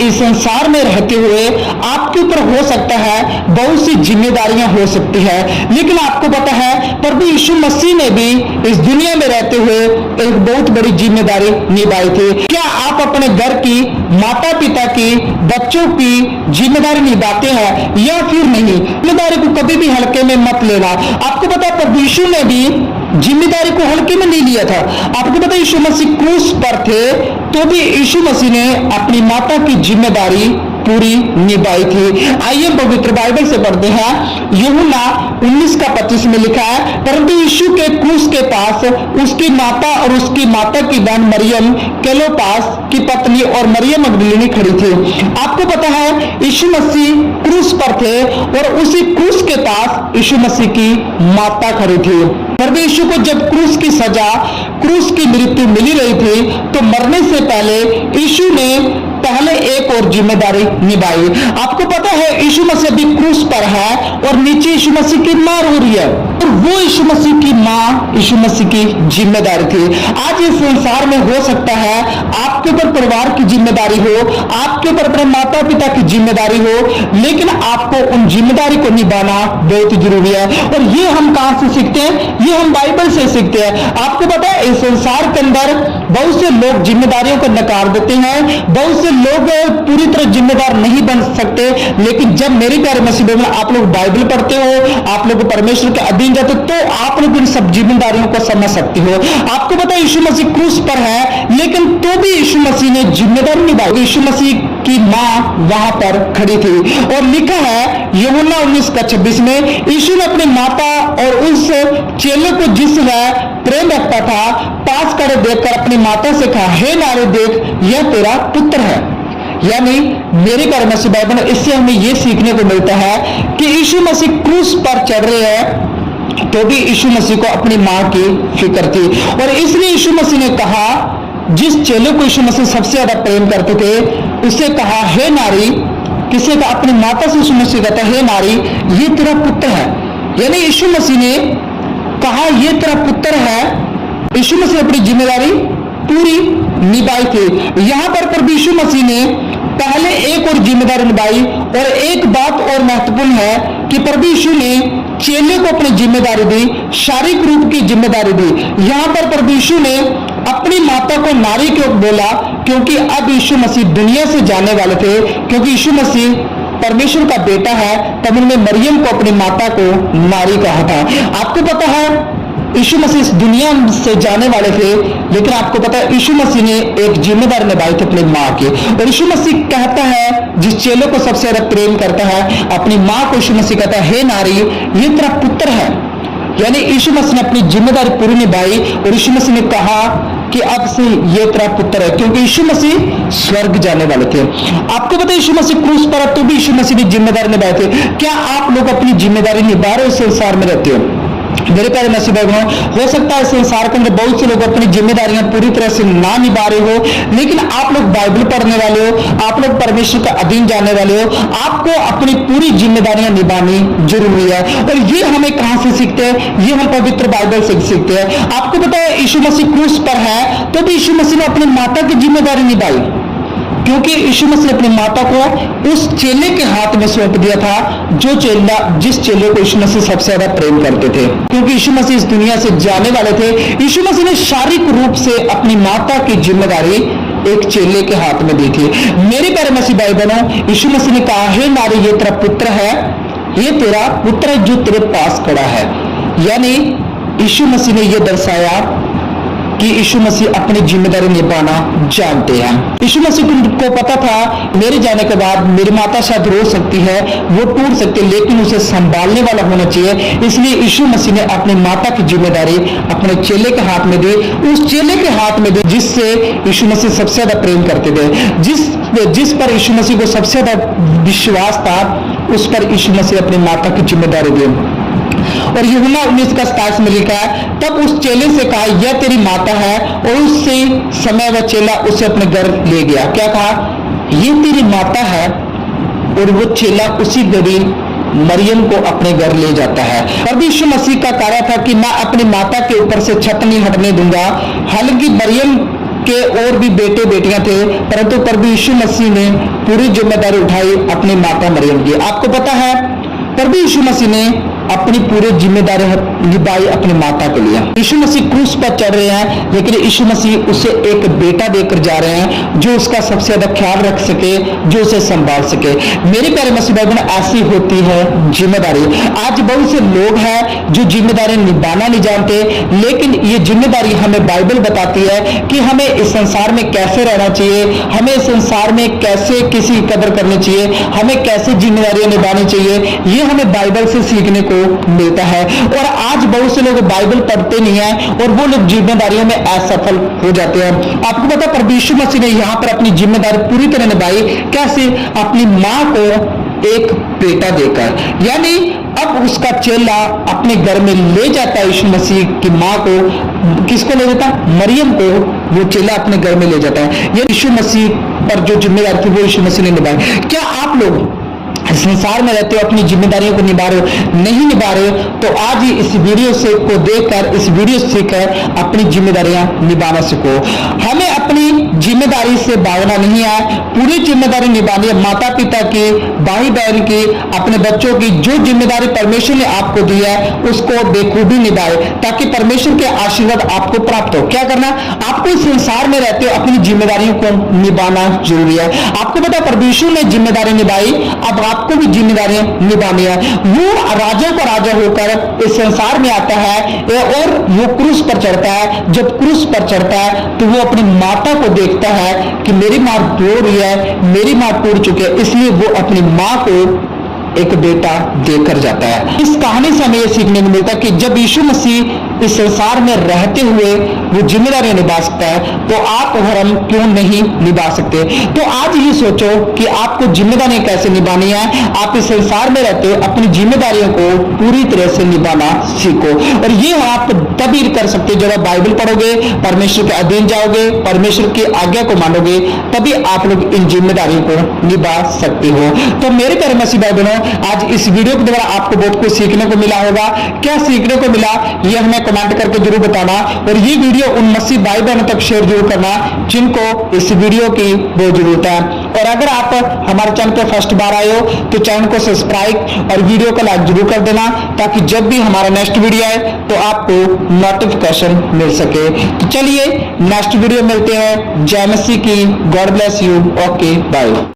इस संसार में रहते हुए आपके ऊपर हो सकता है बहुत सी जिम्मेदारियां हो सकती है, लेकिन आपको पता है प्रभु यीशु मसीह ने भी इस दुनिया में रहते हुए एक बहुत बड़ी जिम्मेदारी निभाई थी। क्या आप अपने घर की, माता पिता की, बच्चों की जिम्मेदारी निभाते हैं या फिर नहीं? जिम्मेदारी को कभी भी हल्के में मत लेना। आपको पता है प्रभु यीशु ने भी जिम्मेदारी को हल्के में नहीं लिया था। आपको पता है यीशु मसीह क्रूस पर थे तो भी यीशु मसीह ने अपनी माता की जिम्मेदारी पूरी निभाई थी। आइए पवित्र बाइबल से पढ़ते हैं। यूहन्ना 19:25 में लिखा है, परंतु यीशु के क्रूस के पास उसकी माता और उसकी माता की बहन मरियम क्लोपास की पत्नी और मरियम मगदलीनी खड़ी थी। आपको पता है यीशु मसीह क्रूस पर थे और उसी क्रूस के पास यीशु मसीह की माता खड़ी थी। प्रभु यीशु को जब क्रूस की सजा, क्रूस की मृत्यु मिली रही थी तो मरने से पहले यीशु ने पहले एक और जिम्मेदारी निभाई। आपको पता है यीशु मसीह अभी क्रूस पर है और नीचे यीशु मसीह की मां रो रही है और वो यीशु मसीह की मां यीशु मसीह की जिम्मेदारी थी। आज इस संसार में हो सकता है आपके ऊपर परिवार की जिम्मेदारी हो, आपके ऊपर अपने माता पिता की जिम्मेदारी हो, लेकिन आपको उन जिम्मेदारी को निभाना बहुत जरूरी है। और ये हम कहां से सीखते हैं? ये हम बाइबल से सीखते हैं। आपको पता है इस संसार के अंदर बहुत से लोग जिम्मेदारियों को नकार देते हैं, बहुत से लोग पूरी तरह जिम्मेदार नहीं बन सकते, लेकिन जब मेरे प्यारे मसीह में आप लोग बाइबल पढ़ते हो, आप लोग परमेश्वर के अधीन जाते हो, तो आप लोग इन सब जिम्मेदारियों को समझ सकते हो। आपको पता है यीशु मसीह क्रूस पर है, लेकिन तो भी यीशु मसीह ने जिम्मेदारी निभाई। यीशु मसीह की मां वहां पर खड़ी थी और लिखा है यूहन्ना 19:26 में, यीशु ने अपनी माता और उस चेले को जिस वह प्रेम रखता था पास खड़े देखकर अपनी माता से कहा, हे नारी देख, यह तेरा पुत्र है। यानी मेरे प्यारे मसीह बाइबल में इससे हमें यह सीखने को मिलता है कि यीशु मसीह क्रूस पर चढ़ रहे हैं तो भी यीशु मसीह को अपनी मां की फिक्र थी। और इसलिए यीशु मसीह ने कहा, जिस चेले को यीशु मसीह सबसे ज्यादा प्रेम करते थे उसे कहा, हे नारी, किसे का अपनी माता से यीशु मसीह कहता, हे नारी, ये तेरा पुत्र है। यानी यीशु मसीह ने कहा ये तेरा पुत्र है। यीशु मसीह अपनी जिम्मेदारी पूरी निभाई थी। यहां पर प्रभु यीशु मसीह ने पहले एक और जिम्मेदारी निभाई और एक बात और महत्वपूर्ण है कि प्रभु यीशु ने चेले को अपनी जिम्मेदारी दी, शारीरिक रूप की जिम्मेदारी दी। यहां पर प्रभु यीशु ने अपनी माता को नारी क्यों बोला? क्योंकि अब यीशु मसीह दुनिया से जाने वाले थे, क्योंकि यीशु मसीह परमेश्वर का बेटा है, तब उन्होंने मरियम को अपनी माता को नारी कहा था। आपको पता है यीशु मसीह इस दुनिया से जाने वाले थे, लेकिन आपको पता है यीशु मसीह ने एक जिम्मेदारी निभाई थी अपनी मां की। और यीशु मसीह कहता है, जिस चेले को सबसे ज्यादा प्रेम करता है अपनी मां को, यीशु मसीह कहता है, हे नारी, ये तेरा पुत्र है। यानी यीशु मसीह ने अपनी जिम्मेदारी पूरी निभाई और यीशु मसीह ने कहा कि अब से ये तेरा पुत्र है, क्योंकि यीशु मसीह स्वर्ग जाने वाले थे। आपको पता है यीशु मसीह क्रूस पर तो भी यीशु मसीह ने जिम्मेदारी निभाई थी। क्या आप लोग अपनी जिम्मेदारी निभा रहे हो इस संसार में रहते हो? मेरे प्यारे मसीह भाई बहनों, हो सकता है संसार के अंदर बहुत से लोग अपनी जिम्मेदारियां पूरी तरह से ना निभा रहे हो, लेकिन आप लोग बाइबल पढ़ने वाले हो, आप लोग परमेश्वर का अधीन जाने वाले हो, आपको अपनी पूरी जिम्मेदारियां निभानी जरूरी है। और ये हमें कहां से सीखते हैं? ये हम पवित्र बाइबल से सीखते हैं। आपको पता है यीशु मसीह क्रूस पर है तो भी यीशु मसीह ने अपनी माता की जिम्मेदारी निभाई, क्योंकि यीशु मसीह ने अपनी माता को उस चेले के हाथ में सौंप दिया था, जो चेला, जिस चेले को यीशु मसीह सबसे ज्यादा प्रेम करते थे। क्योंकि यीशु मसीह इस दुनिया से जाने वाले थे, यीशु मसीह ने शारीरिक रूप से अपनी माता की जिम्मेदारी एक चेले के हाथ में दी थी। मेरे प्यारे मसीह भाई बहनों, यीशु मसीह ने कहा, हे नारी, ये तेरा पुत्र है, ये तेरा पुत्र है जो तेरे पास खड़ा है। यानी यीशु मसीह ने यह दर्शाया कि यीशु मसीह अपनी जिम्मेदारी निभाना जानते हैं। यीशु मसीह को पता था मेरे जाने के बाद मेरी माता शायद रो सकती है, वो टूट सकती है, लेकिन उसे संभालने वाला होना चाहिए। इसलिए यीशु मसीह ने अपनी माता की जिम्मेदारी अपने चेले के हाथ में दी, उस चेले के हाथ में दी जिससे यीशु मसीह सबसे ज्यादा प्रेम करते थे, जिस पर यीशु मसीह को सबसे ज्यादा विश्वास था, उस पर यीशु मसीह अपनी माता की जिम्मेदारी दी। और यूहन्ना 19:27 में लिखा है, तब उस चेले से कहा, यह तेरी माता है, और उससे समय वह चेला उसे अपने घर ले गया। क्या कहा? ये तेरी माता है, और वो चेला उसी घड़ी मरियम को अपने घर ले जाता है। और यीशु मसीह का कार्य था कि मैं अपनी माता के ऊपर से छत नहीं हटने दूंगा। हालांकि मरियम के और भी बेटे बेटियां थे, परंतु प्रभु यीशु मसीह ने पूरी जिम्मेदारी उठाई अपनी माता मरियम की। आपको पता है प्रभु यीशु मसीह ने अपनी पूरी जिम्मेदारी निभाई अपनी माता के लिए। यीशु मसीह क्रूस पर चढ़ रहे हैं, लेकिन यीशु मसीह उसे एक बेटा देकर जा रहे हैं जो उसका सबसे ज्यादा ख्याल रख सके, जो उसे संभाल सके। मेरे प्यारे मसीह भाई बहन, ऐसी होती है जिम्मेदारी। आज बहुत से लोग हैं जो जिम्मेदारी निभाना नहीं जानते, लेकिन ये जिम्मेदारी हमें बाइबल बताती है कि हमें इस संसार में कैसे रहना चाहिए, हमें इस संसार में कैसे किसी की कदर करनी चाहिए, हमें कैसे जिम्मेदारियां निभानी चाहिए, ये हमें बाइबल से सीखने को मिलता है। और आज बहुत से लोग बाइबल पढ़ते नहीं है और वो लोग जिम्मेदारियों में असफल हो जाते हैं। आपको पता प्रभु यीशु मसीह ने यहाँ पर अपनी जिम्मेदारी पूरी तरह निभाई। कैसे? अपनी माँ को एक बेटा देकर। यानी अब उसका चेला अपने घर में ले जाता है यीशु मसीह की माँ को। किसको ले जाता? मरियम को वो चेला अपने घर में ले जाता है। ये यीशु मसीह पर जो जिम्मेदारी थी वो यीशु मसीह ने निभाई। क्या आप लोग संसार में रहते हो, अपनी जिम्मेदारियों को निभा रहे हो, नहीं निभा रहे हो, तो आज ही इस वीडियो से को देखकर, इस वीडियो से सीखकर अपनी जिम्मेदारियां निभाना सीखो। हमें अपनी जिम्मेदारी से भागना नहीं है, पूरी जिम्मेदारी निभानी है। माता पिता की, भाई बहन की, अपने बच्चों की, जो जिम्मेदारी परमेश्वर ने आपको दी है उसको बेखूबी निभाए, ताकि परमेश्वर के आशीर्वाद आपको प्राप्त हो। क्या करना? आपको इस संसार में रहते हो अपनी जिम्मेदारियों को निभाना जरूरी है। आपको पता परमेश्वर ने जिम्मेदारी निभाई, अब आपको भी जिम्मेदारियां निभानी है। वो राजा को राजा होकर इस संसार में आता है और वो क्रूस पर चढ़ता है। जब क्रूस पर चढ़ता है तो वो अपनी माता को देखता है कि मेरी मां रो रही है, मेरी मां टूट चुकी है, इसलिए वो अपनी मां को एक बेटा देकर जाता है। इस कहानी से हमें यह सीखने को मिलता है कि जब यीशु मसीह इस संसार में रहते हुए वो जिम्मेदारियां निभा सकता है, तो आप और हम क्यों नहीं निभा सकते? तो आज ये सोचो कि आपको जिम्मेदारियां कैसे निभानी है। आप इस संसार में रहते हो, अपनी जिम्मेदारियों को पूरी तरह से निभाना सीखो। और ये आप तभी कर सकते हो जब आप बाइबल पढ़ोगे, परमेश्वर के अधीन जाओगे, परमेश्वर की आज्ञा को मानोगे, तभी आप लोग इन जिम्मेदारियों को निभा सकते हो। तो मेरे प्यारे मसीह भाई बहनों, आज इस वीडियो के द्वारा आपको बहुत कुछ सीखने को मिला होगा। क्या सीखने को मिला ये हमें कमेंट करके जरूर बताना, और ये वीडियो उन मसीह भाई बहनों तक शेयर जरूर करना जिनको इस वीडियो की बहुत जरूरत है। और अगर आप हमारे चैनल पर फर्स्ट बार आए हो तो चैनल को सब्सक्राइब और वीडियो को लाइक जरूर कर देना, ताकि जब भी हमारा नेक्स्ट वीडियो आए तो आपको नोटिफिकेशन मिल सके। तो चलिए नेक्स्ट वीडियो मिलते हैं। जय मसीह की। God bless you. Okay bye.